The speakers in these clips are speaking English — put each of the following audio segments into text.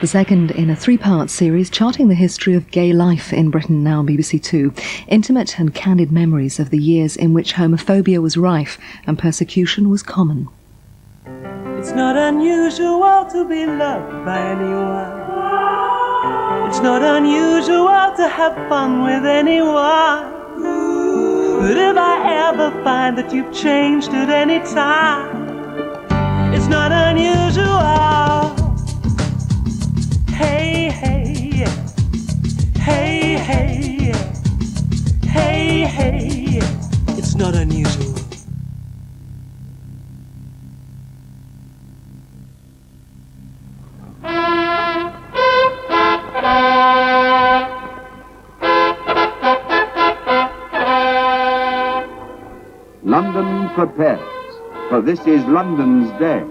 The second in a three-part series charting the history of gay life in Britain, now on BBC2. Intimate and candid memories of the years in which homophobia was rife and persecution was common. It's not unusual to be loved by anyone. It's not unusual to have fun with anyone. But if I ever find that you've changed at any time, it's not unusual. Hey, hey, hey, hey, hey, hey, it's not unusual. London prepares, for this is London's day.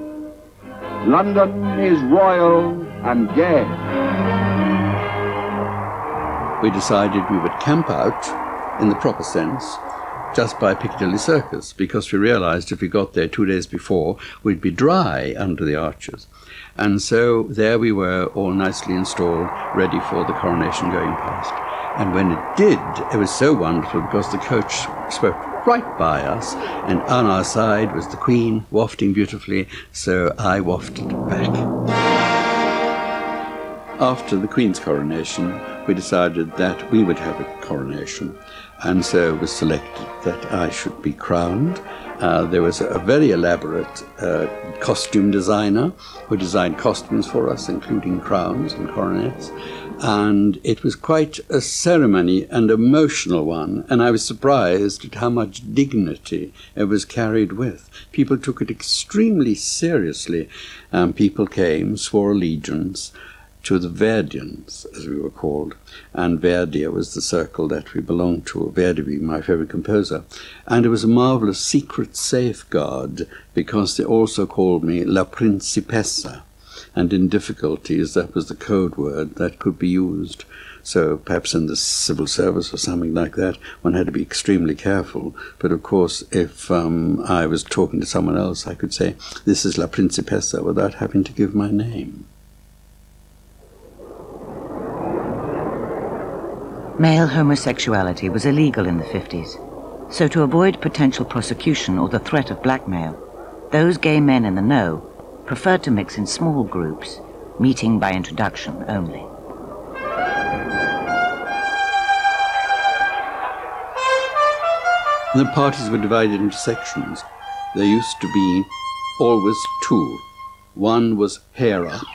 London is royal and gay. We decided we would camp out, in the proper sense, just by Piccadilly Circus, because we realised if we got there 2 days before, we'd be dry under the arches. And so there we were, all nicely installed, ready for the coronation going past. And when it did, it was so wonderful because the coach swept right by us, and on our side was the Queen, wafting beautifully, so I wafted back. After the Queen's coronation, we decided that we would have a coronation, and so it was selected that I should be crowned. There was a very elaborate costume designer who designed costumes for us, including crowns and coronets. And it was quite a ceremony and emotional one, and I was surprised at how much dignity it was carried with. People took it extremely seriously. People came, swore allegiance to the Verdians, as we were called, and Verdi was the circle that we belonged to, Verdi being my favourite composer. And it was a marvellous secret safeguard, because they also called me La Principessa. And in difficulties, that was the code word that could be used. So perhaps in the civil service or something like that, one had to be extremely careful. But of course, if I was talking to someone else, I could say, this is La Principessa, without having to give my name. Male homosexuality was illegal in the 50s. So to avoid potential prosecution or the threat of blackmail, those gay men in the know preferred to mix in small groups, meeting by introduction only. The parties were divided into sections. There used to be always two. One was hair up,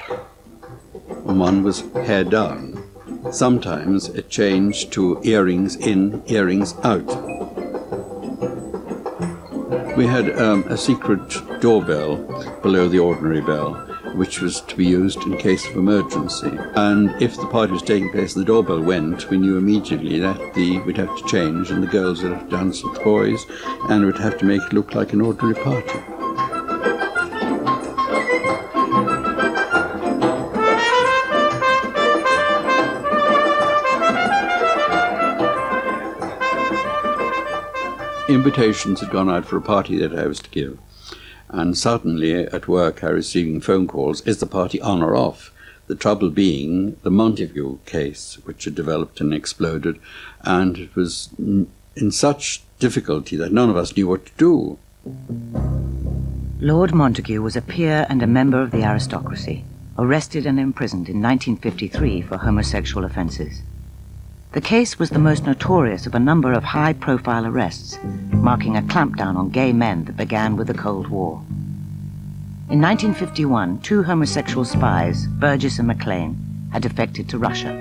and one was hair down. Sometimes it changed to earrings in, earrings out. We had a secret doorbell below the ordinary bell, which was to be used in case of emergency. And if the party was taking place and the doorbell went, we knew immediately that we'd have to change, and the girls would have to dance with the boys, and would have to make it look like an ordinary party. Invitations had gone out for a party that I was to give, and suddenly at work I was receiving phone calls, is the party on or off? The trouble being the Montague case, which had developed and exploded, and it was in such difficulty that none of us knew what to do. Lord Montague was a peer and a member of the aristocracy, arrested and imprisoned in 1953 for homosexual offences. The case was the most notorious of a number of high-profile arrests, marking a clampdown on gay men that began with the Cold War. In 1951, two homosexual spies, Burgess and Maclean, had defected to Russia.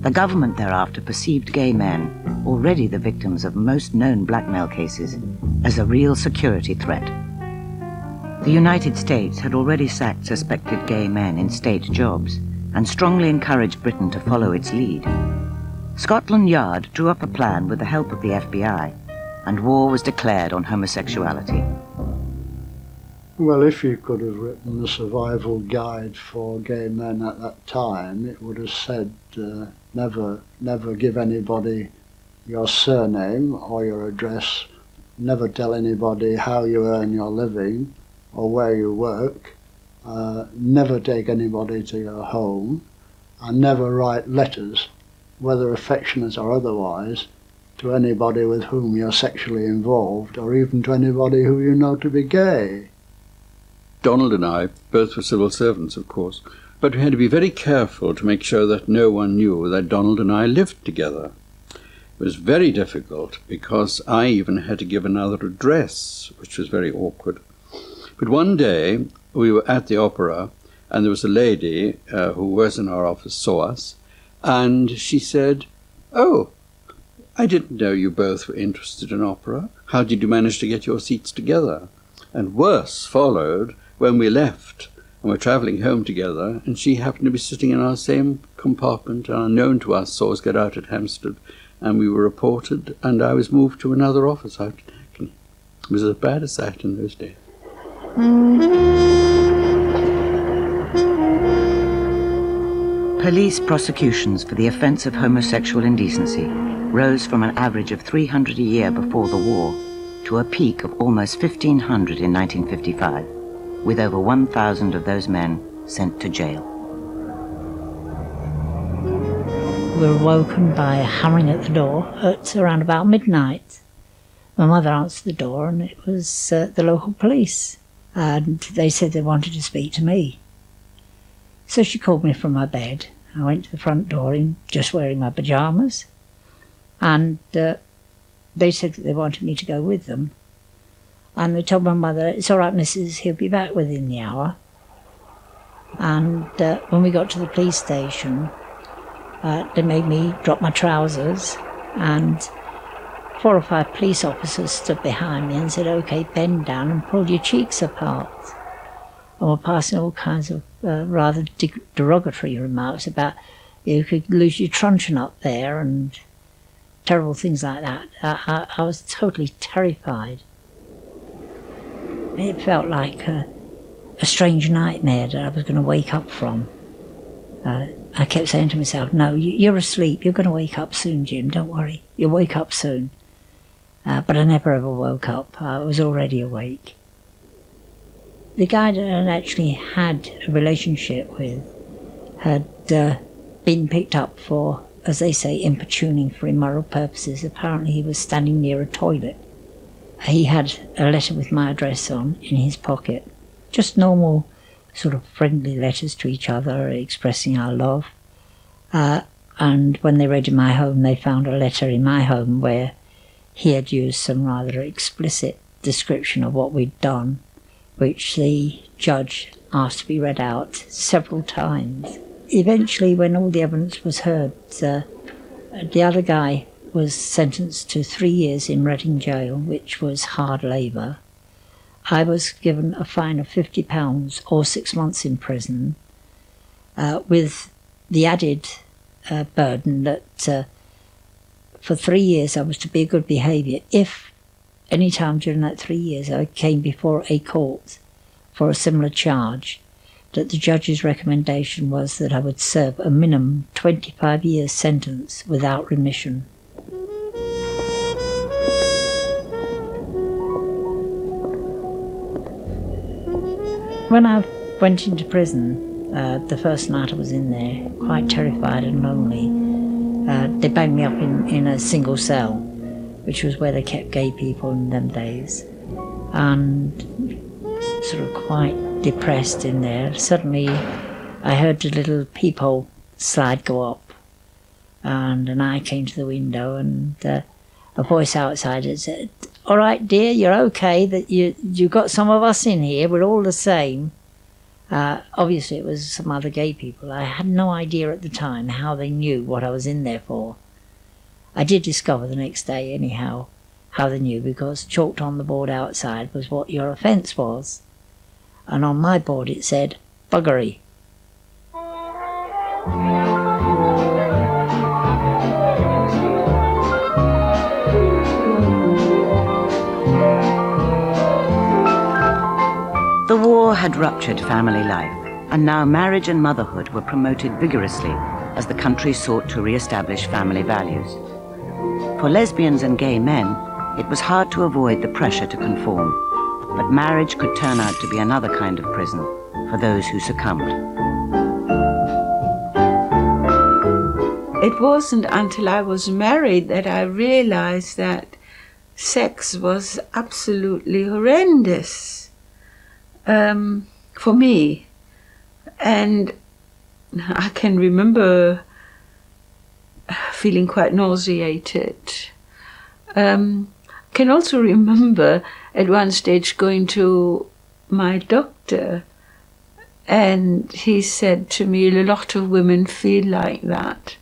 The government thereafter perceived gay men, already the victims of most known blackmail cases, as a real security threat. The United States had already sacked suspected gay men in state jobs and strongly encouraged Britain to follow its lead. Scotland Yard drew up a plan with the help of the FBI, and war was declared on homosexuality. Well, if you could have written the survival guide for gay men at that time, it would have said, never give anybody your surname or your address, never tell anybody how you earn your living or where you work, never take anybody to your home, and never write letters, whether affectionate or otherwise, to anybody with whom you're sexually involved, or even to anybody who you know to be gay. Donald and I both were civil servants, of course, but we had to be very careful to make sure that no one knew that Donald and I lived together. It was very difficult because I even had to give another address, which was very awkward. But one day we were at the opera, and there was a lady who was in our office, saw us, and she said, "Oh, I didn't know you both were interested in opera. How did you manage to get your seats together?" And worse followed when we left and were travelling home together, and she happened to be sitting in our same compartment, and unknown to us saw us get out at Hampstead, and we were reported, and I was moved to another office out in Hackney. It was as bad as that in those days. Police prosecutions for the offence of homosexual indecency rose from an average of 300 a year before the war to a peak of almost 1,500 in 1955, with over 1,000 of those men sent to jail. We were woken by a hammering at the door at around about midnight. My mother answered the door, and it was the local police, and they said they wanted to speak to me. So she called me from my bed. I went to the front door just wearing my pyjamas, and they said that they wanted me to go with them. And they told my mother, "It's all right, missus, he'll be back within the hour." And when we got to the police station, they made me drop my trousers, and 4 or 5 police officers stood behind me and said, "OK, bend down and pull your cheeks apart." And were passing all kinds of rather derogatory remarks about you could lose your truncheon up there and terrible things like that. I was totally terrified. It felt like a strange nightmare that I was going to wake up from. I kept saying to myself, "No, you're asleep. You're going to wake up soon, Jim. Don't worry. You'll wake up soon." But I never ever woke up. I was already awake. The guy that I actually had a relationship with had been picked up for, as they say, importuning for immoral purposes. Apparently he was standing near a toilet. He had a letter with my address on in his pocket. Just normal sort of friendly letters to each other expressing our love. And when they raided my home, they found a letter in my home where he had used some rather explicit description of what we'd done, which the judge asked to be read out several times. Eventually, when all the evidence was heard, the other guy was sentenced to 3 years in Reading jail, which was hard labour. I was given a fine of £50 or 6 months in prison, with the added burden that for 3 years I was to be a good behaviour. If any time during that 3 years I came before a court for a similar charge, that the judge's recommendation was that I would serve a minimum 25 years sentence without remission. When I went into prison, the first night I was in there, quite terrified and lonely, they banged me up in a single cell, which was where they kept gay people in them days, and sort of quite depressed in there. Suddenly I heard the little peephole slide go up, and an eye came to the window, and a voice outside had said, "All right, dear, you're okay, that you got some of us in here, we're all the same." Obviously it was some other gay people. I had no idea at the time how they knew what I was in there for. I did discover the next day anyhow how they knew, because chalked on the board outside was what your offence was, and on my board it said buggery. The war had ruptured family life, and now marriage and motherhood were promoted vigorously as the country sought to re-establish family values. For lesbians and gay men, it was hard to avoid the pressure to conform, but marriage could turn out to be another kind of prison, for those who succumbed. It wasn't until I was married that I realized that sex was absolutely horrendous for me. And I can remember feeling quite nauseated. Can also remember at one stage going to my doctor, and he said to me, a lot of women feel like that.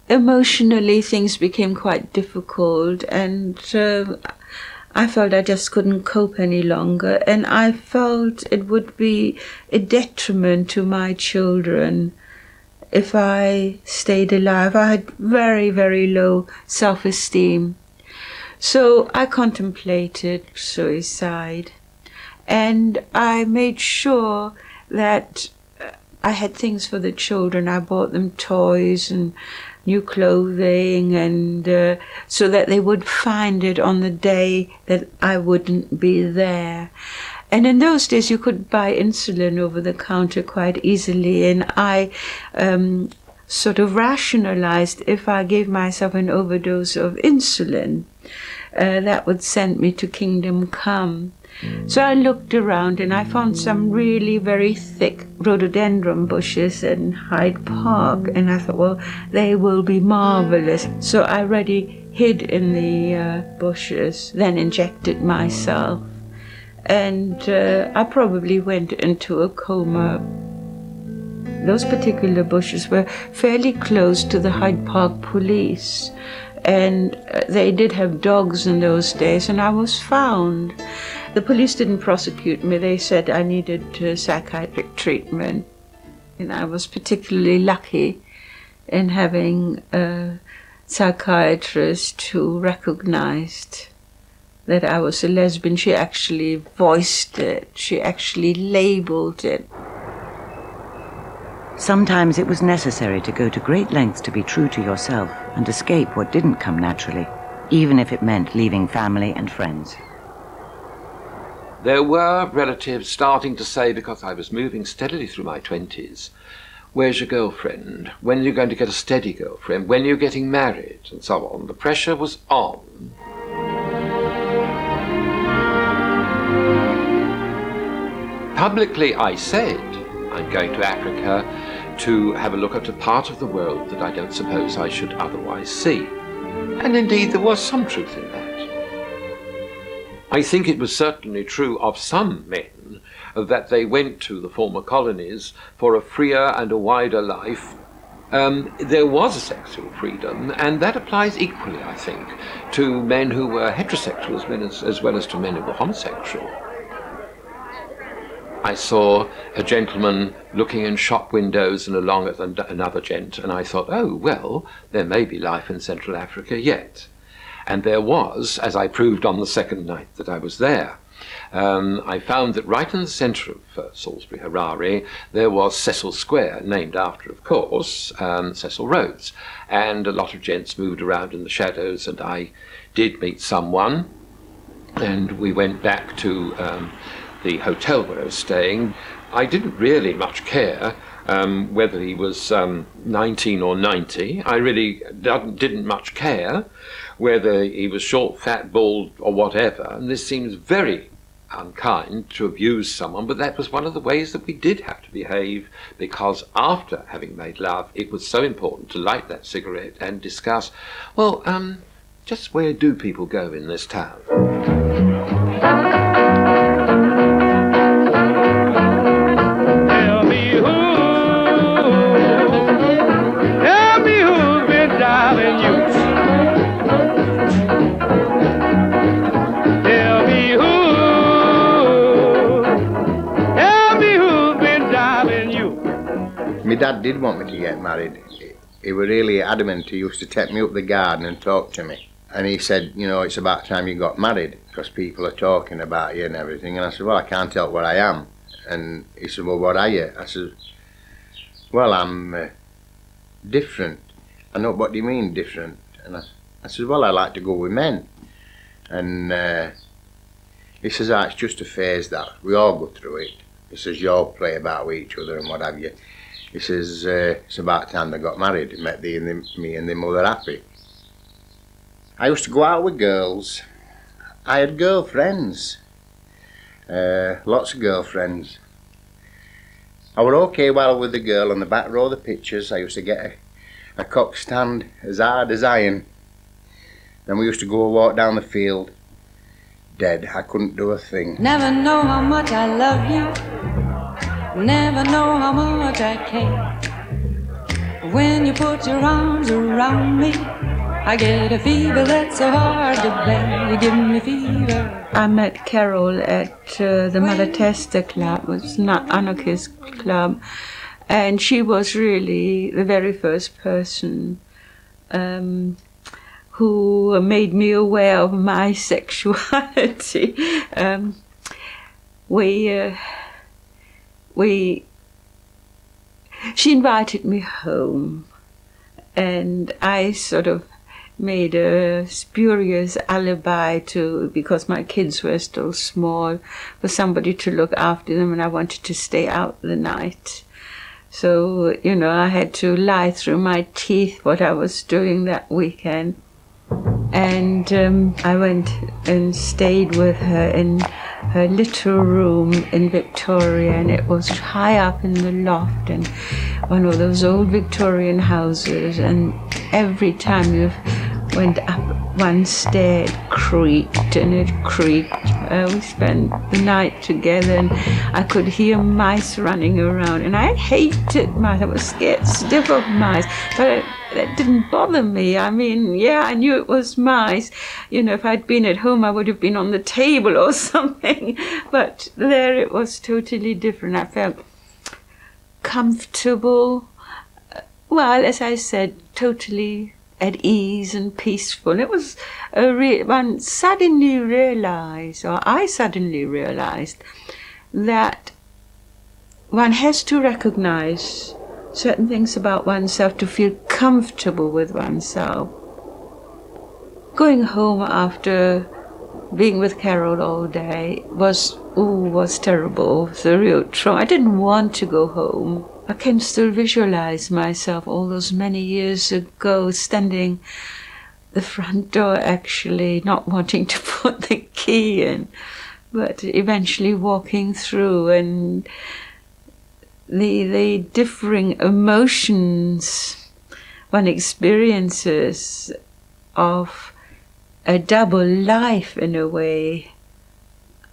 Emotionally, things became quite difficult, and I felt I just couldn't cope any longer, and I felt it would be a detriment to my children if I stayed alive. I had very, very low self-esteem. So I contemplated suicide, and I made sure that I had things for the children. I bought them toys and new clothing, and so that they would find it on the day that I wouldn't be there. And in those days you could buy insulin over the counter quite easily, and I sort of rationalized if I gave myself an overdose of insulin, that would send me to kingdom come. So I looked around and I found some really very thick rhododendron bushes in Hyde Park, and I thought, well, they will be marvelous. So I already hid in the bushes, then injected myself, and I probably went into a coma. Those particular bushes were fairly close to the Hyde Park police, and they did have dogs in those days, and I was found. The police didn't prosecute me. They said I needed psychiatric treatment, and I was particularly lucky in having a psychiatrist who recognized that I was a lesbian. She actually voiced it. She actually labeled it. Sometimes it was necessary to go to great lengths to be true to yourself and escape what didn't come naturally, even if it meant leaving family and friends. There were relatives starting to say, because I was moving steadily through my 20s, where's your girlfriend? When are you going to get a steady girlfriend? When are you getting married? And so on. The pressure was on. Publicly I said, I'm going to Africa to have a look at a part of the world that I don't suppose I should otherwise see. And indeed there was some truth in that. I think it was certainly true of some men that they went to the former colonies for a freer and a wider life. There was a sexual freedom, and that applies equally, I think, to men who were heterosexual as well as to men who were homosexual. I saw a gentleman looking in shop windows and along at another gent, and I thought, oh, well, there may be life in Central Africa yet. And there was, as I proved on the second night that I was there. I found that right in the centre of Salisbury, Harare, there was Cecil Square, named after, of course, Cecil Rhodes. And a lot of gents moved around in the shadows, and I did meet someone. And we went back to the hotel where I was staying. I didn't really much care whether he was 19 or 90. I really didn't much care whether he was short, fat, bald, or whatever. And this seems very unkind to abuse someone, but that was one of the ways that we did have to behave, because after having made love, it was so important to light that cigarette and discuss, well, just where do people go in this town? My dad did want me to get married. He was really adamant. He used to take me up the garden and talk to me. And he said, you know, it's about time you got married because people are talking about you and everything. And I said, well, I can't tell what I am. And he said, well, what are you? I said, well, I'm different. I know, what do you mean different? And I said, well, I like to go with men. And he says, it's just a phase that we all go through it. He says, you all play about with each other and what have you. He says, it's about time they got married. It met me and the mother happy. I used to go out with girls. I had girlfriends. Lots of girlfriends. I were okay while with the girl on the back row of the pictures. I used to get a cock stand as hard as iron. Then we used to go walk down the field. Dead. I couldn't do a thing. Never know how much I love you. Never know how much I care. When you put your arms around me, I get a fever that's so hard to bear. You give me fever. I met Carol at the Mother Tester Club. It was an anarchist club. And she was really the very first person who made me aware of my sexuality. She invited me home, and I sort of made a spurious alibi because my kids were still small, for somebody to look after them, and I wanted to stay out the night. So, I had to lie through my teeth what I was doing that weekend. And I went and stayed with her in her little room in Victoria, and it was high up in the loft and one of those old Victorian houses, and every time you went up one stair it creaked and it creaked. We spent the night together, and I could hear mice running around, and I hated mice. I was scared stiff of mice, but that didn't bother me. I mean, yeah, I knew it was mice. If I'd been at home, I would have been on the table or something. But there it was totally different. I felt comfortable. Well, as I said, totally at ease and peaceful. It was I suddenly realized that one has to recognize certain things about oneself to feel comfortable with oneself. Going home after being with Carol all day was terrible. It was a real trauma. I didn't want to go home. I can still visualize myself all those many years ago standing the front door, actually not wanting to put the key in, but eventually walking through, and the differing emotions one experiences of a double life, in a way,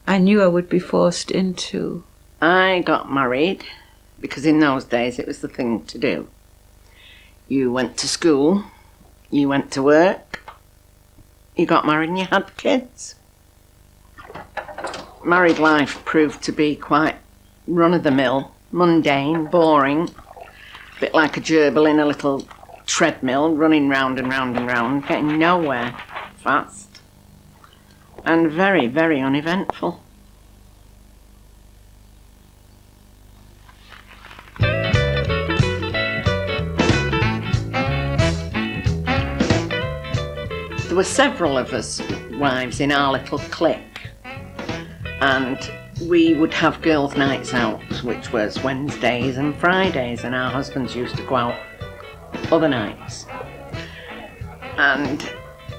I knew I would be forced into. I got married because in those days it was the thing to do. You went to school, you went to work, you got married and you had kids. Married life proved to be quite run-of-the-mill, mundane, boring, a bit like a gerbil in a little treadmill, running round and round and round, getting nowhere fast, and very, very uneventful. There were several of us wives in our little clique, and we would have girls' nights out, which was Wednesdays and Fridays, and our husbands used to go out other nights. And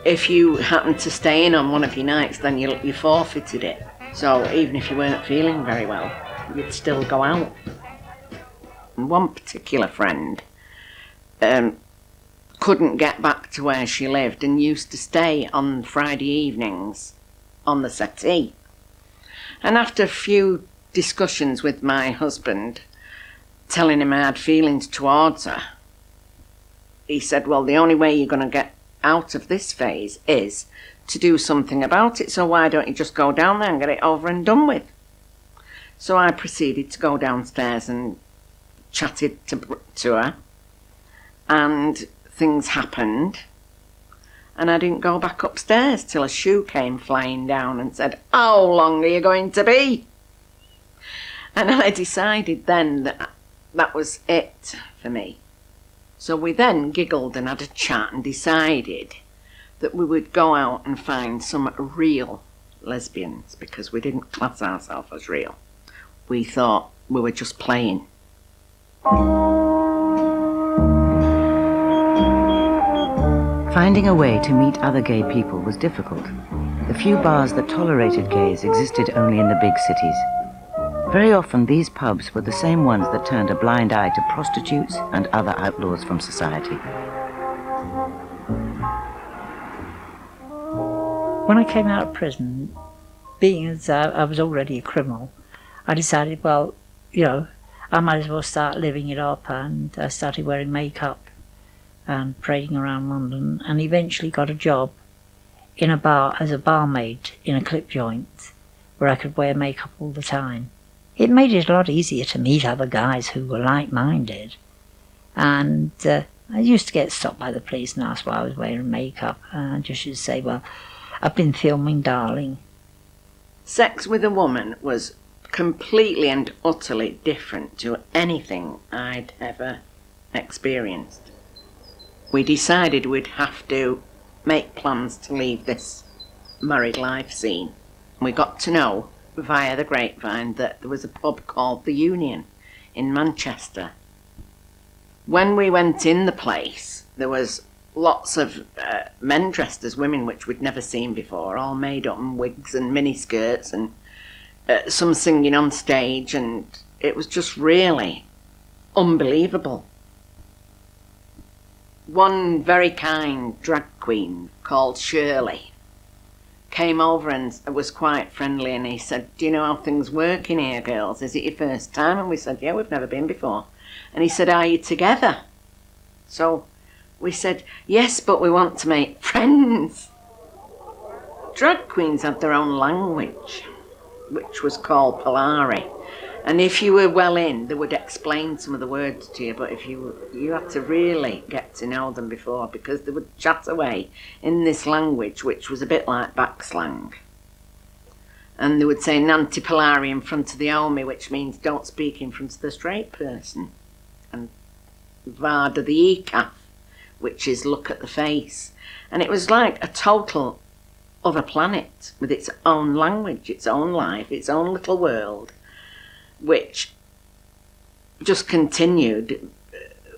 if you happened to stay in on one of your nights, then you forfeited it. So even if you weren't feeling very well, you'd still go out. And one particular friend couldn't get back to where she lived and used to stay on Friday evenings on the settee. And after a few discussions with my husband, telling him I had feelings towards her, he said, well, the only way you're going to get out of this phase is to do something about it, so why don't you just go down there and get it over and done with? So I proceeded to go downstairs and chatted to her, and things happened, and I didn't go back upstairs till a shoe came flying down and said, how long are you going to be? And I decided then that that was it for me. So we then giggled and had a chat and decided that we would go out and find some real lesbians, because we didn't class ourselves as real. We thought we were just playing. Finding a way to meet other gay people was difficult. The few bars that tolerated gays existed only in the big cities. Very often these pubs were the same ones that turned a blind eye to prostitutes and other outlaws from society. When I came out of prison, being as I was already a criminal, I decided, well, you know, I might as well start living it up, and I started wearing makeup and parading around London, and eventually got a job in a bar as a barmaid in a clip joint where I could wear makeup all the time. It made it a lot easier to meet other guys who were like-minded, and I used to get stopped by the police and asked why I was wearing makeup, and I just used to say, well, I've been filming, darling. Sex with a woman was completely and utterly different to anything I'd ever experienced. We decided we'd have to make plans to leave this married life scene. We got to know via the grapevine that there was a pub called the Union in Manchester. When we went in the place, there was lots of men dressed as women, which we'd never seen before, all made up in wigs and miniskirts, and some singing on stage, and it was just really unbelievable. One very kind drag queen called Shirley came over and was quite friendly, and he said, do you know how things work in here, girls? Is it your first time? And we said, yeah, we've never been before. And he said, are you together? So we said, yes, but we want to make friends. Drag queens had their own language, which was called Polari. And if you were well in, they would explain some of the words to you, but if you had to really get to know them before, because they would chat away in this language, which was a bit like backslang. And they would say Nanti Polari in front of the Omi, which means don't speak in front of the straight person. And Vada the Ekaf, which is look at the face. And it was like a total other planet with its own language, its own life, its own little world, which just continued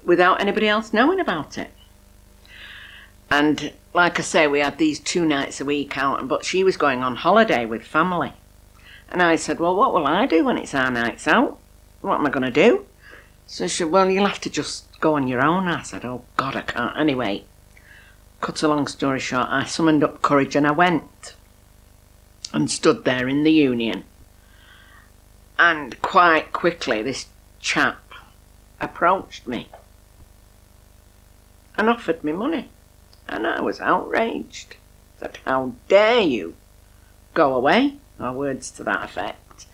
without anybody else knowing about it. And like I say, we had these 2 nights a week out, but she was going on holiday with family. And I said, well, what will I do when it's our nights out? What am I going to do? So she said, well, you'll have to just go on your own. I said, oh God, I can't. Anyway, cut a long story short, I summoned up courage and I went and stood there in the Union. And quite quickly, this chap approached me and offered me money. And I was outraged. I said, how dare you? Go away, or words to that effect.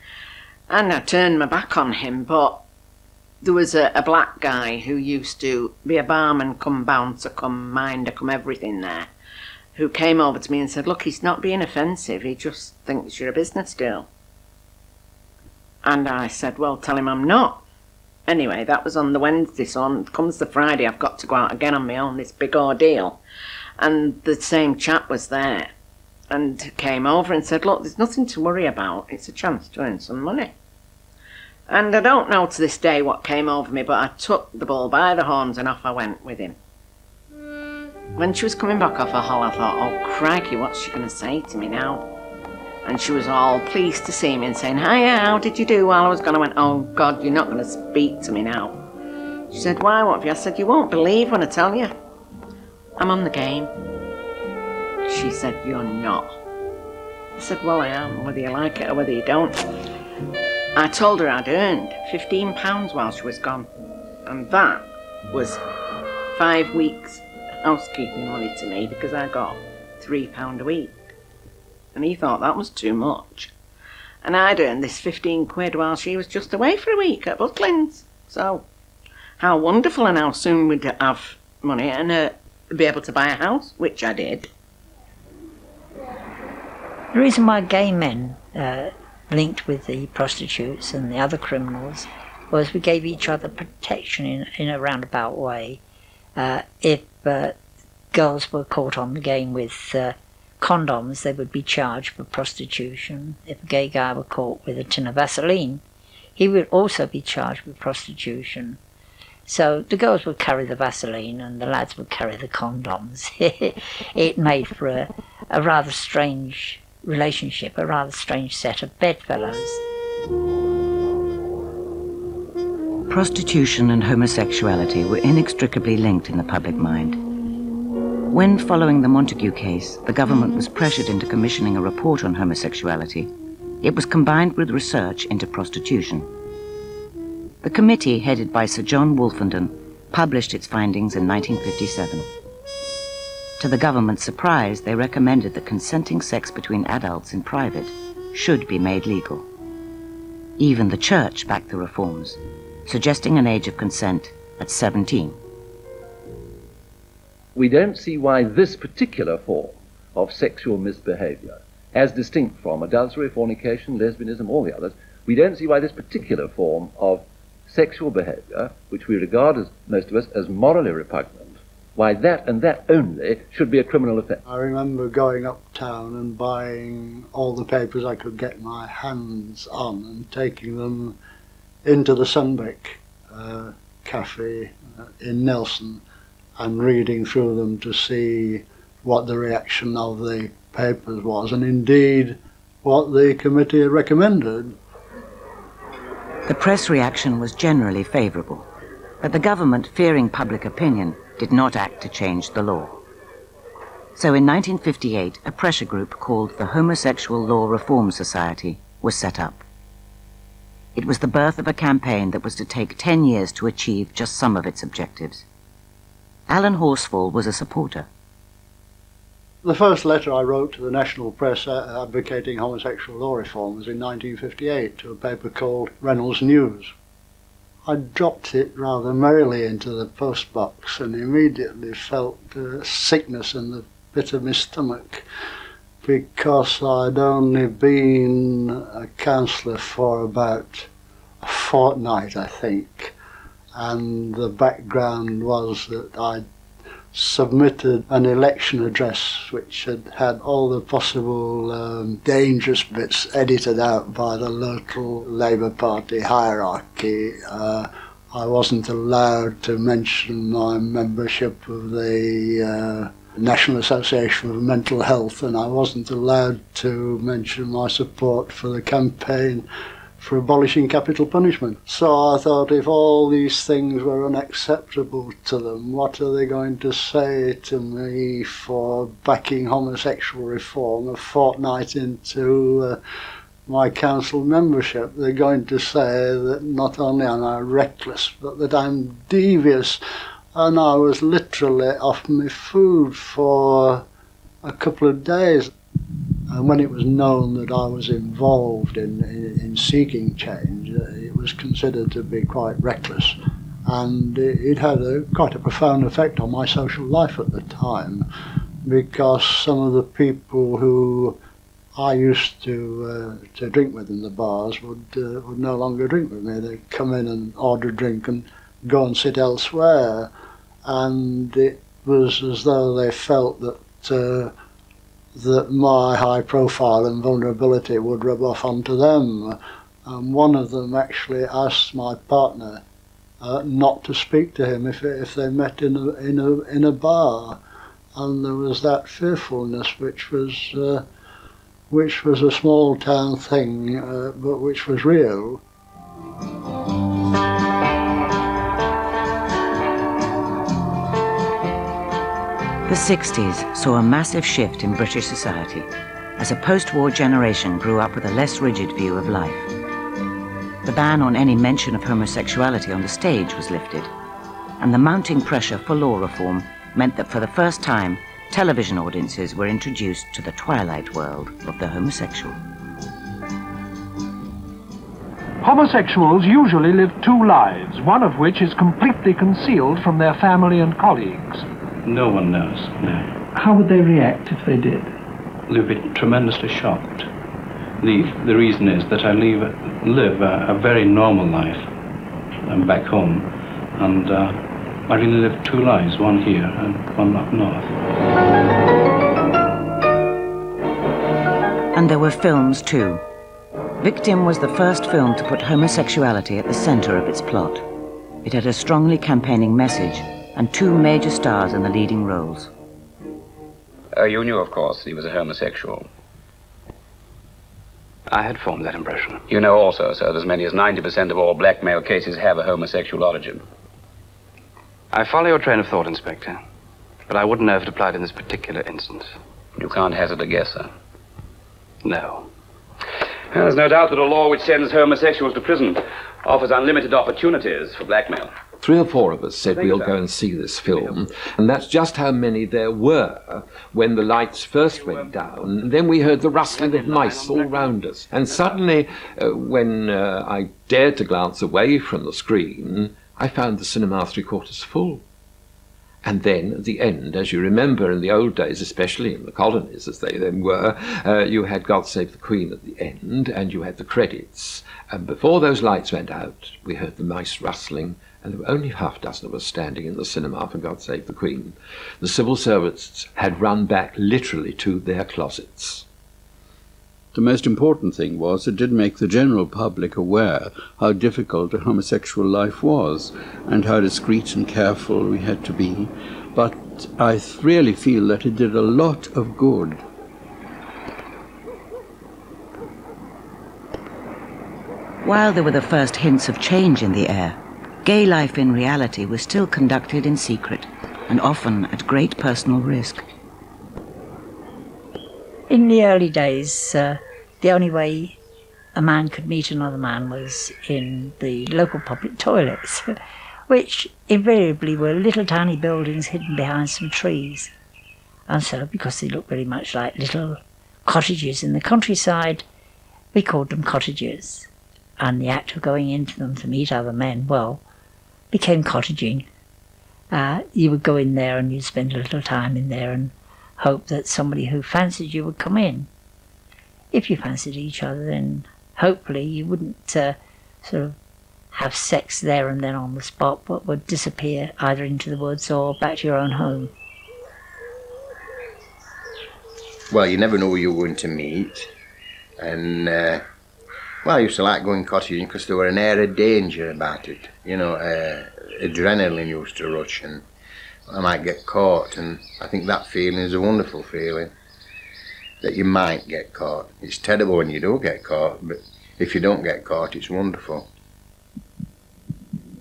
And I turned my back on him, but there was a black guy who used to be a barman, come bouncer, come minder, come everything there, who came over to me and said, look, he's not being offensive, he just thinks you're a business deal. And I said, well, tell him I'm not. Anyway, that was on the Wednesday, so on comes the Friday, I've got to go out again on my own, this big ordeal. And the same chap was there and came over and said, look, there's nothing to worry about, it's a chance to earn some money. And I don't know to this day what came over me, but I took the bull by the horns and off I went with him. When she was coming back off her hol, I thought, oh crikey, what's she going to say to me now? And she was all pleased to see me and saying, hiya, how did you do while I was gone? I went, oh God, you're not going to speak to me now. She said, why, what have you? I said, you won't believe when I tell you. I'm on the game. She said, you're not. I said, well, I am, whether you like it or whether you don't. I told her I'd earned £15 while she was gone. And that was 5 weeks housekeeping money to me, because I got £3 a week. And he thought that was too much. And I'd earned this 15 quid while she was just away for a week at Butlins. So, how wonderful, and how soon we'd have money and be able to buy a house, which I did. The reason why gay men linked with the prostitutes and the other criminals was we gave each other protection in a roundabout way. If girls were caught on the game with condoms, they would be charged for prostitution. If a gay guy were caught with a tin of Vaseline, he would also be charged with prostitution. So the girls would carry the Vaseline and the lads would carry the condoms. It made for a rather strange relationship, a rather strange set of bedfellows. Prostitution and homosexuality were inextricably linked in the public mind. When, following the Montague case, the government was pressured into commissioning a report on homosexuality, it was combined with research into prostitution. The committee, headed by Sir John Wolfenden, published its findings in 1957. To the government's surprise, they recommended that consenting sex between adults in private should be made legal. Even the church backed the reforms, suggesting an age of consent at 17. We don't see why this particular form of sexual misbehavior, as distinct from adultery, fornication, lesbianism, all the others, we don't see why this particular form of sexual behavior, which we regard, as most of us, as morally repugnant, why that and that only should be a criminal offence. I remember going uptown and buying all the papers I could get my hands on and taking them into the Sunbeck cafe in Nelson and reading through them to see what the reaction of the papers was, and indeed what the committee had recommended. The press reaction was generally favourable, but the government, fearing public opinion, did not act to change the law. So in 1958, a pressure group called the Homosexual Law Reform Society was set up. It was the birth of a campaign that was to take 10 years to achieve just some of its objectives. Alan Horsfall was a supporter. The first letter I wrote to the national press advocating homosexual law reform was in 1958 to a paper called Reynolds News. I dropped it rather merrily into the postbox and immediately felt sickness in the pit of my stomach, because I'd only been a councillor for about a fortnight, I think, and the background was that I'd submitted an election address which had all the possible dangerous bits edited out by the local Labour Party hierarchy. I wasn't allowed to mention my membership of the National Association for Mental Health, and I wasn't allowed to mention my support for the campaign for abolishing capital punishment. So I thought, if all these things were unacceptable to them, what are they going to say to me for backing homosexual reform a fortnight into my council membership? They're going to say that not only am I reckless, but that I'm devious. And I was literally off my food for a couple of days. And when it was known that I was involved in seeking change, it was considered to be quite reckless. And it had quite a profound effect on my social life at the time, because some of the people who I used to drink with in the bars would no longer drink with me. They'd come in and order a drink and go and sit elsewhere. And it was as though they felt that my high profile and vulnerability would rub off onto them. And one of them actually asked my partner not to speak to him if they met in a bar. And there was that fearfulness, which was a small town thing, but which was real. The 60s saw a massive shift in British society as a post-war generation grew up with a less rigid view of life. The ban on any mention of homosexuality on the stage was lifted, and the mounting pressure for law reform meant that for the first time, television audiences were introduced to the twilight world of the homosexual. Homosexuals usually live two lives, one of which is completely concealed from their family and colleagues. No one knows, no. How would they react if they did? They'd be tremendously shocked. The reason is that I live a very normal life. I'm back home, and I really live two lives, one here and one up north. And there were films too. Victim was the first film to put homosexuality at the center of its plot. It had a strongly campaigning message and 2 major stars in the leading roles. You knew, of course, he was a homosexual. I had formed that impression. You know also, sir, that as many as 90% of all blackmail cases have a homosexual origin. I follow your train of thought, Inspector, but I wouldn't know if it applied in this particular instance. You can't hazard a guess, sir? No. Well, there's no doubt that a law which sends homosexuals to prison offers unlimited opportunities for blackmail. 3 or 4 of us said we'll go and see this film, and that's just how many there were when the lights first went down. And then we heard the rustling of mice all round us, and suddenly, when I dared to glance away from the screen, I found the cinema 3/4 full. And then, at the end, as you remember in the old days, especially in the colonies as they then were, you had God Save the Queen at the end, and you had the credits. And before those lights went out, we heard the mice rustling, and there were only half a dozen of us standing in the cinema for God Save the Queen. The civil servants had run back literally to their closets. The most important thing was it did make the general public aware how difficult a homosexual life was and how discreet and careful we had to be. But I really feel that it did a lot of good. While there were the first hints of change in the air, gay life in reality was still conducted in secret and often at great personal risk. In the early days, the only way a man could meet another man was in the local public toilets, which invariably were little tiny buildings hidden behind some trees. And so, because they looked very much like little cottages in the countryside, we called them cottages. And the act of going into them to meet other men, well, became cottaging. You would go in there and you'd spend a little time in there and hope that somebody who fancied you would come in. If you fancied each other, then hopefully you wouldn't sort of have sex there and then on the spot, but would disappear either into the woods or back to your own home. Well, you never know who you're going to meet. And, well, I used to like going cottaging because there were an air of danger about it. You know, adrenaline used to rush and I might get caught, and I think that feeling is a wonderful feeling, that you might get caught. It's terrible when you do get caught, but if you don't get caught, it's wonderful.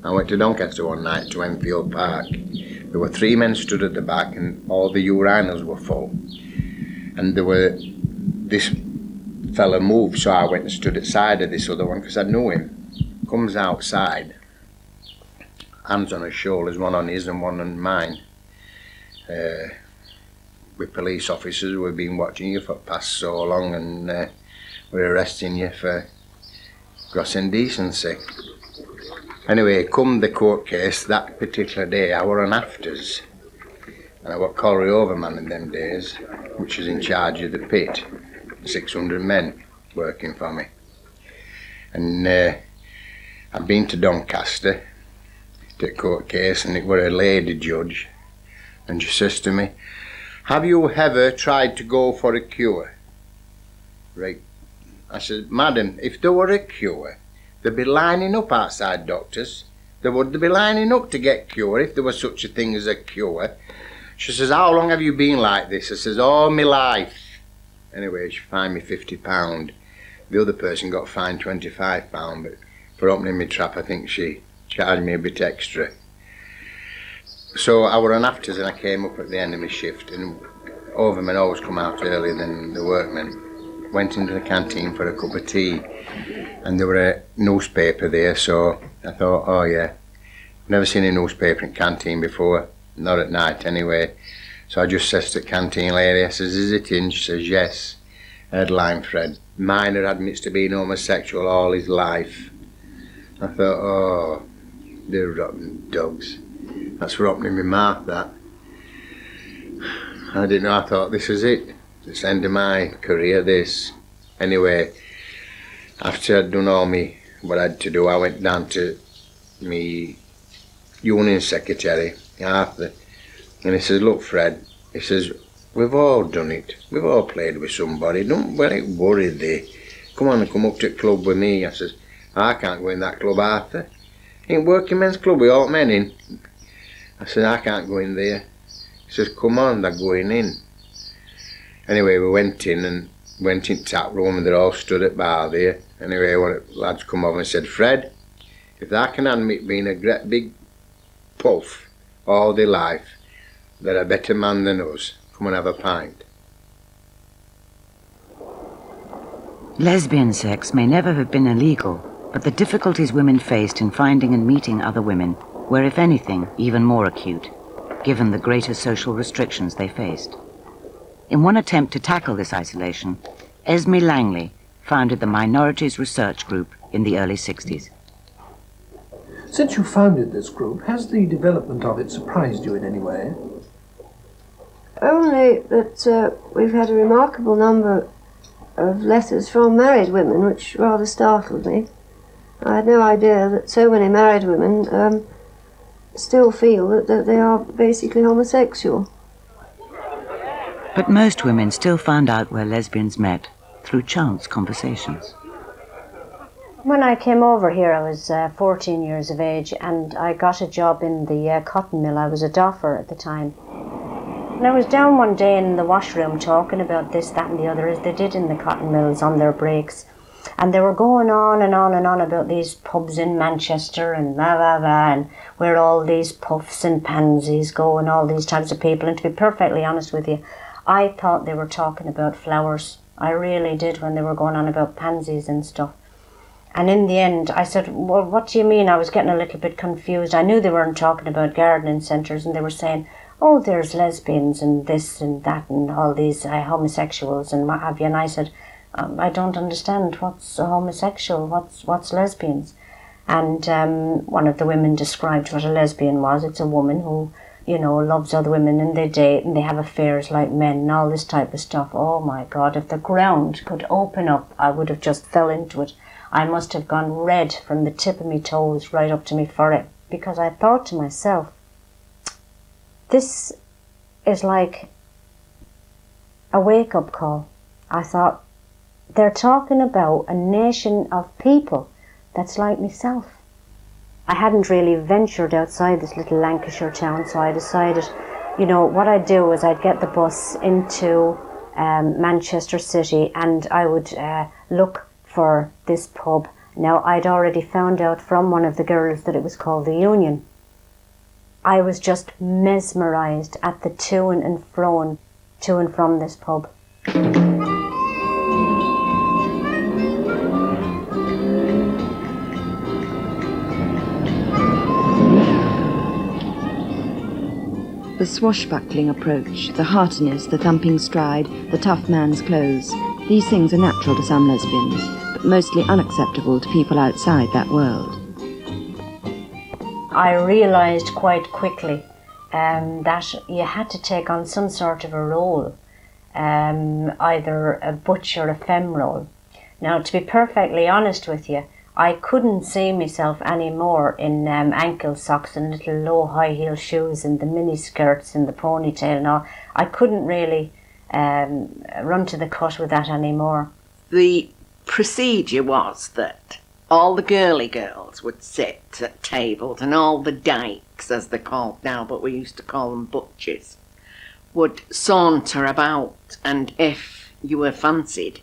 I went to Doncaster one night to Enfield Park. There were 3 men stood at the back and all the urinals were full. And this fella moved, so I went and stood at the side of this other one because I knew him. Comes outside, hands on his shoulders, one on his and one on mine. With police officers who have been watching you for past so long, and we're arresting you for gross indecency. Anyway, come the court case, that particular day I were on afters, and I was colliery overman in them days, which was in charge of the pit, 600 men working for me. And I'd been to Doncaster to court case, and it were a lady judge, and she says to me, "Have you ever tried to go for a cure?" Right. I said, "Madam, if there were a cure, they'd be lining up outside doctors. They would be lining up to get cure if there was such a thing as a cure." She says, "How long have you been like this?" I says, "All my life." Anyway, she fined me £50. The other person got fined £25, but for opening my trap, I think she charged me a bit extra. So I were on afters and I came up at the end of my shift, and overmen always come out earlier than the workmen. Went into the canteen for a cup of tea, and there were a newspaper there, so I thought, oh yeah, never seen a newspaper in canteen before, not at night anyway. So I just says to the canteen lady, I says, "Is it in?" She says, "Yes." Headline, Fred, minor admits to being homosexual all his life. I thought, oh, they're rotten dogs. That's for opening my mouth, that. I didn't know, I thought this is it. It's the end of my career, this. Anyway, after I'd done all what I had to do, I went down to me union secretary, Arthur, and he says, "Look, Fred," he says, "we've all done it. We've all played with somebody. Don't let it worry thee. come on and come up to the club with me. I says, I can't go in that club, Arthur. Ain't working men's club with all men in. I said, I can't go in there. He says, come on, they're going in. Anyway, we went in tap room and they're all stood at bar there. Anyway, one of the lads come over and said, Fred, if they can admit being a great big puff all their life, they're a better man than us. Come and have a pint. Lesbian sex may never have been illegal, but the difficulties women faced in finding and meeting other women were, if anything, even more acute, given the greater social restrictions they faced. In one attempt to tackle this isolation, Esme Langley founded the Minorities Research Group in the early 60s. Since you founded this group, has the development of it surprised you in any way? Only that we've had a remarkable number of letters from married women, which rather startled me. I had no idea that so many married women still feel that they are basically homosexual. But most women still found out where lesbians met through chance conversations. When I came over here, I was 14 years of age, and I got a job in the cotton mill. I was a doffer at the time. And I was down one day in the washroom talking about this, that and the other, as they did in the cotton mills on their breaks. And they were going on and on and on about these pubs in Manchester and and where all these puffs and pansies go and all these types of people. And to be perfectly honest with you, I thought they were talking about flowers. I really did, when they were going on about pansies and stuff. And in the end, I said, well, what do you mean? I was getting a little bit confused. I knew they weren't talking about gardening centres, and they were saying, oh, there's lesbians and this and that and all these homosexuals and what have you. And I said, I don't understand. What's a homosexual? What's lesbians? And one of the women described what a lesbian was. It's a woman who, you know, loves other women and they date and they have affairs like men and all this type of stuff. Oh my God, if the ground could open up, I would have just fell into it. I must have gone red from the tip of my toes right up to my forehead, because I thought to myself, this is like a wake-up call. I thought, they're talking about a nation of people that's like myself. I hadn't really ventured outside this little Lancashire town, so I decided, you know, what I'd do is I'd get the bus into Manchester City and I would look for this pub. Now, I'd already found out from one of the girls that it was called the Union. I was just mesmerised at the to and from this pub. The swashbuckling approach, the heartiness, the thumping stride, the tough man's clothes. These things are natural to some lesbians, but mostly unacceptable to people outside that world. I realised quite quickly that you had to take on some sort of a role, either a butch or a femme role. Now, to be perfectly honest with you, I couldn't see myself anymore in ankle socks and little low high heel shoes and the mini skirts and the ponytail and all. I couldn't really run to the cut with that anymore. The procedure was that all the girly girls would sit at tables and all the dykes, as they're called now, but we used to call them butches, would saunter about, and if you were fancied,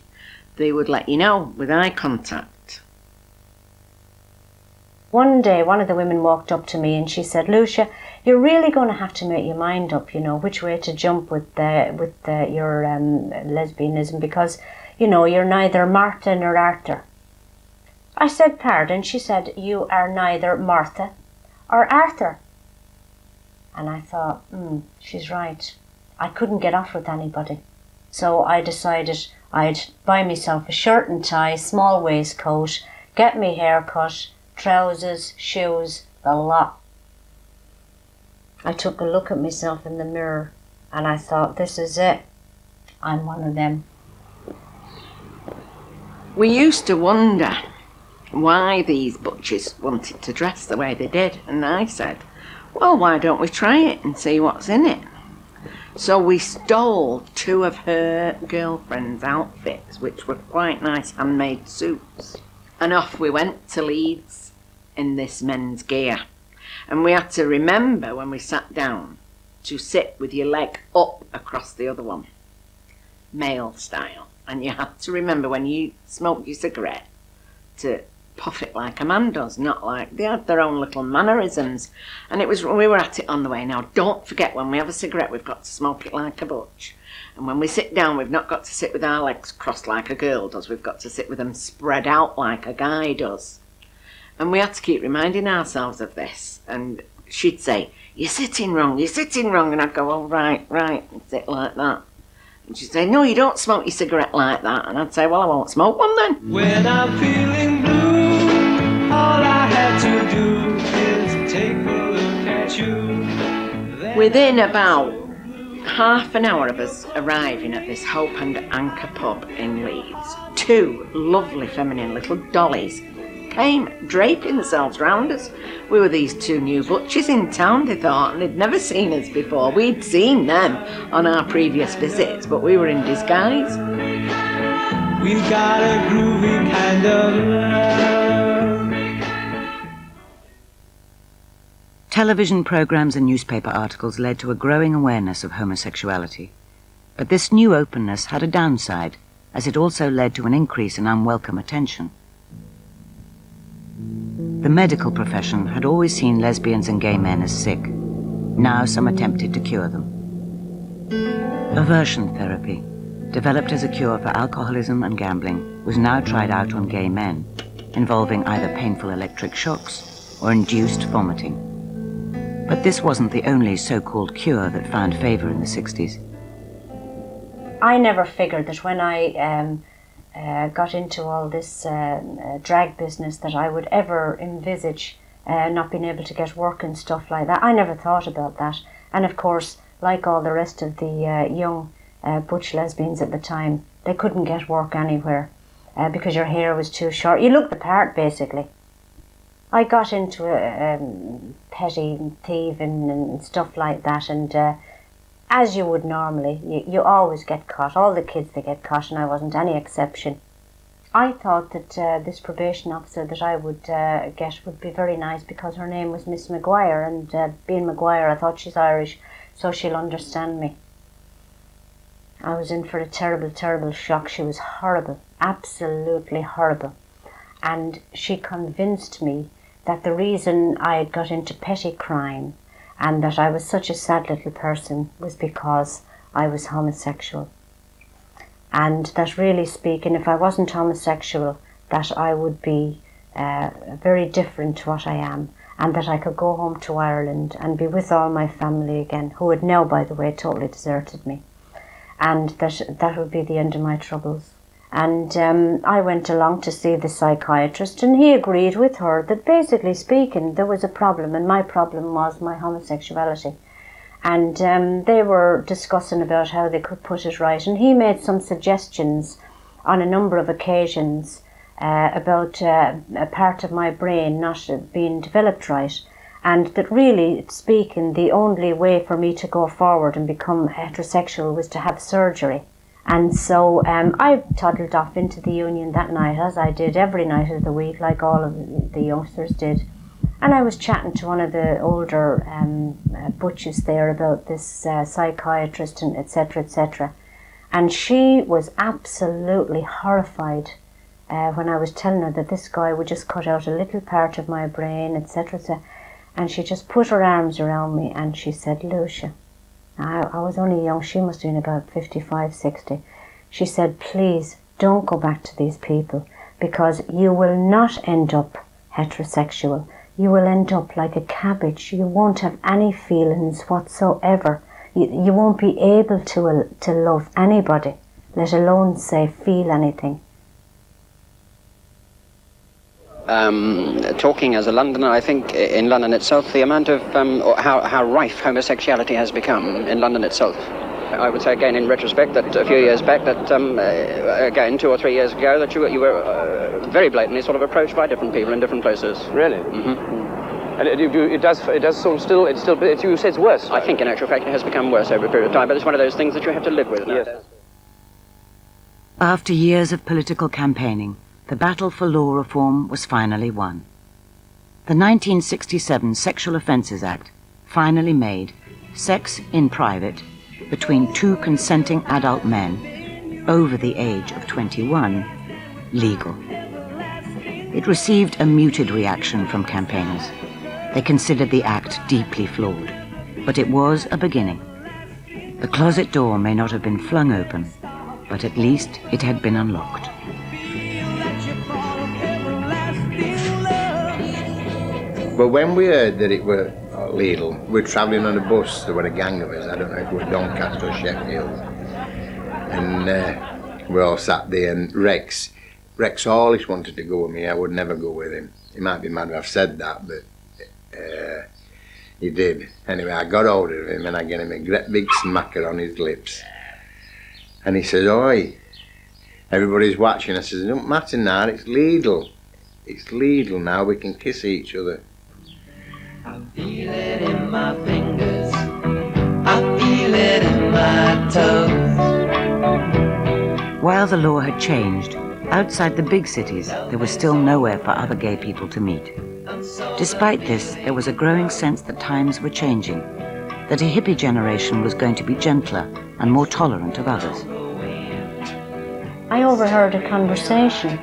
they would let you know with eye contact. One day, one of the women walked up to me and she said, Lucia, you're really going to have to make your mind up, you know, which way to jump with your lesbianism, because, you know, you're neither Martha nor Arthur. I said, pardon? She said, you are neither Martha or Arthur. And I thought, she's right. I couldn't get off with anybody. So I decided I'd buy myself a shirt and tie, small waistcoat, get me hair cut, trousers, shoes, the lot. I took a look at myself in the mirror and I thought, this is it. I'm one of them. We used to wonder why these butchers wanted to dress the way they did, and I said, well, why don't we try it and see what's in it? So we stole 2 of her girlfriend's outfits, which were quite nice handmade suits. And off we went to Leeds in this men's gear. And we had to remember when we sat down to sit with your leg up across the other one, male style. And you had to remember when you smoke your cigarette to puff it like a man does, not like, they had their own little mannerisms. And we were at it on the way. Now, don't forget, when we have a cigarette, we've got to smoke it like a butch. And when we sit down, we've not got to sit with our legs crossed like a girl does. We've got to sit with them spread out like a guy does. And we had to keep reminding ourselves of this. And she'd say, you're sitting wrong. And I'd go, oh, right, and sit like that. And she'd say, no, you don't smoke your cigarette like that. And I'd say, well, I won't smoke one then. When I'm feeling blue, all I had to do is take a look at you. Within about half an hour of us arriving at this Hope and Anchor pub in Leeds, 2 lovely feminine little dollies came draping themselves round us. We were these 2 new butchers in town, they thought, and they'd never seen us before. We'd seen them on our previous visits, but we were in disguise. We've got a groovy kind of love. Television programs and newspaper articles led to a growing awareness of homosexuality. But this new openness had a downside, as it also led to an increase in unwelcome attention. The medical profession had always seen lesbians and gay men as sick. Now some attempted to cure them. Aversion therapy, developed as a cure for alcoholism and gambling, was now tried out on gay men, involving either painful electric shocks or induced vomiting. But this wasn't the only so-called cure that found favour in the 60s. I never figured that when I got into all this drag business that I would ever envisage not being able to get work and stuff like that. I never thought about that. And of course, like all the rest of the young butch lesbians at the time, they couldn't get work anywhere because your hair was too short. You looked the part, basically. I got into petty thieving and stuff like that, and as you would normally, you always get caught. All the kids, they get caught, and I wasn't any exception. I thought that this probation officer that I would get would be very nice because her name was Miss Maguire, and being Maguire, I thought she's Irish, so she'll understand me. I was in for a terrible, terrible shock. She was horrible, absolutely horrible. And she convinced me that the reason I had got into petty crime and that I was such a sad little person was because I was homosexual. And that really speaking, if I wasn't homosexual, that I would be very different to what I am, and that I could go home to Ireland and be with all my family again, who had now, by the way, totally deserted me. And that would be the end of my troubles. And I went along to see the psychiatrist, and he agreed with her that basically speaking there was a problem, and my problem was my homosexuality. And they were discussing about how they could put it right, and he made some suggestions on a number of occasions about a part of my brain not being developed right, and that really speaking the only way for me to go forward and become heterosexual was to have surgery. And so I toddled off into the union that night, as I did every night of the week, like all of the youngsters did. And I was chatting to one of the older butches there about this psychiatrist and etc., etc. And she was absolutely horrified when I was telling her that this guy would just cut out a little part of my brain, etc., etc. And she just put her arms around me and she said, Lucia, I was only young, she must have been about 55, 60. She said, please don't go back to these people, because you will not end up heterosexual. You will end up like a cabbage. You won't have any feelings whatsoever. You won't be able to love anybody, let alone say feel anything. Talking as a Londoner, I think in London itself, the amount of how rife homosexuality has become in London itself. I would say again in retrospect that a few years back, that again 2 or 3 years ago, that you were very blatantly sort of approached by different people in different places. Really? Mm-hmm. And it does still, you say it's worse. I think in actual fact it has become worse over a period of time, but it's one of those things that you have to live with nowadays. Yes. After years of political campaigning, the battle for law reform was finally won. The 1967 Sexual Offences Act finally made sex in private between two consenting adult men over the age of 21 legal. It received a muted reaction from campaigners. They considered the act deeply flawed, but it was a beginning. The closet door may not have been flung open, but at least it had been unlocked. But when we heard that it were legal, we were travelling on a bus, there were a gang of us, I don't know if it was Doncaster or Sheffield, and we all sat there, and Rex always wanted to go with me. I would never go with him. He might be mad if I've said that, but he did. Anyway, I got hold of him and I gave him a great big smacker on his lips. And he says, "Oi, everybody's watching." I says, "It don't matter now, it's legal. It's legal now, we can kiss each other." I feel it in my fingers, I feel it in my toes. While the law had changed, outside the big cities, there was still nowhere for other gay people to meet. Despite this, there was a growing sense that times were changing, that a hippie generation was going to be gentler and more tolerant of others. I overheard a conversation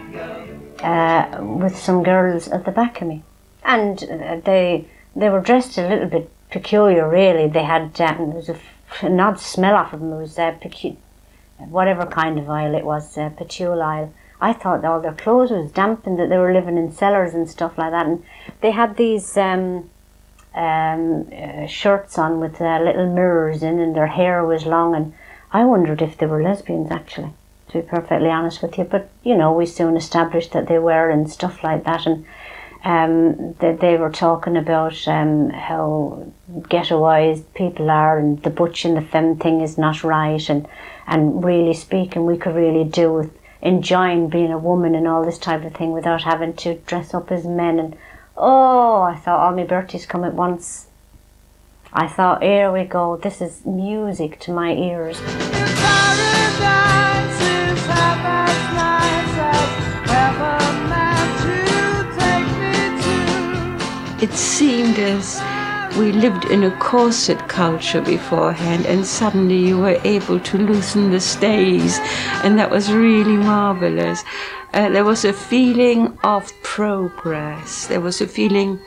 with some girls at the back of me, and they were dressed a little bit peculiar, really. They had there was an odd smell off of them. It was whatever kind of oil it was, petrol oil. I thought all their clothes was damp and that they were living in cellars and stuff like that. And they had these shirts on with little mirrors in, and their hair was long. And I wondered if they were lesbians, actually, to be perfectly honest with you. But, you know, we soon established that they were and stuff like that. And they were talking about how ghettoised people are, and the butch and the femme thing is not right. And really speaking, we could really do with enjoying being a woman and all this type of thing without having to dress up as men. And I thought all my birthdays come at once. I thought, here we go, this is music to my ears. It seemed as we lived in a corset culture beforehand, and suddenly you were able to loosen the stays, and that was really marvelous. There was a feeling of progress. There was a feeling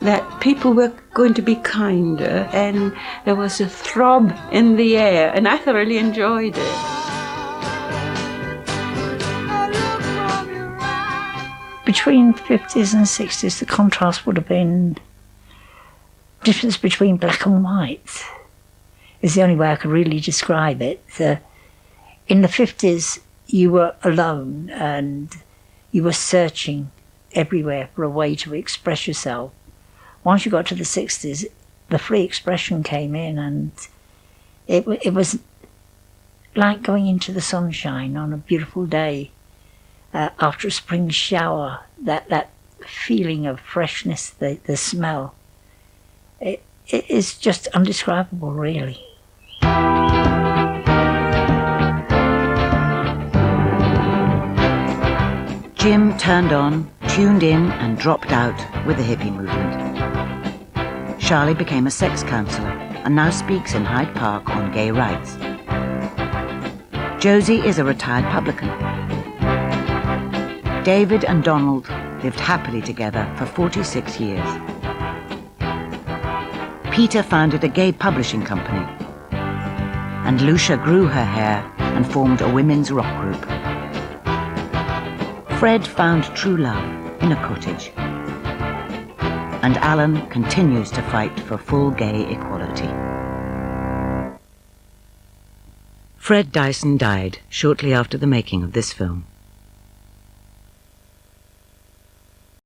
that people were going to be kinder, and there was a throb in the air, and I thoroughly enjoyed it. Between 50s and 60s, the contrast would have been difference between black and white is the only way I could really describe it. In the 50s, you were alone and you were searching everywhere for a way to express yourself. Once you got to the 60s, the free expression came in, and it was like going into the sunshine on a beautiful day after a spring shower. That feeling of freshness, the smell. It is just undescribable, really. Jim turned on, tuned in, and dropped out with the hippie movement. Charlie became a sex counsellor and now speaks in Hyde Park on gay rights. Josie is a retired publican. David and Donald lived happily together for 46 years. Peter founded a gay publishing company, and Lucia grew her hair and formed a women's rock group. Fred found true love in a cottage, and Alan continues to fight for full gay equality. Fred Dyson died shortly after the making of this film.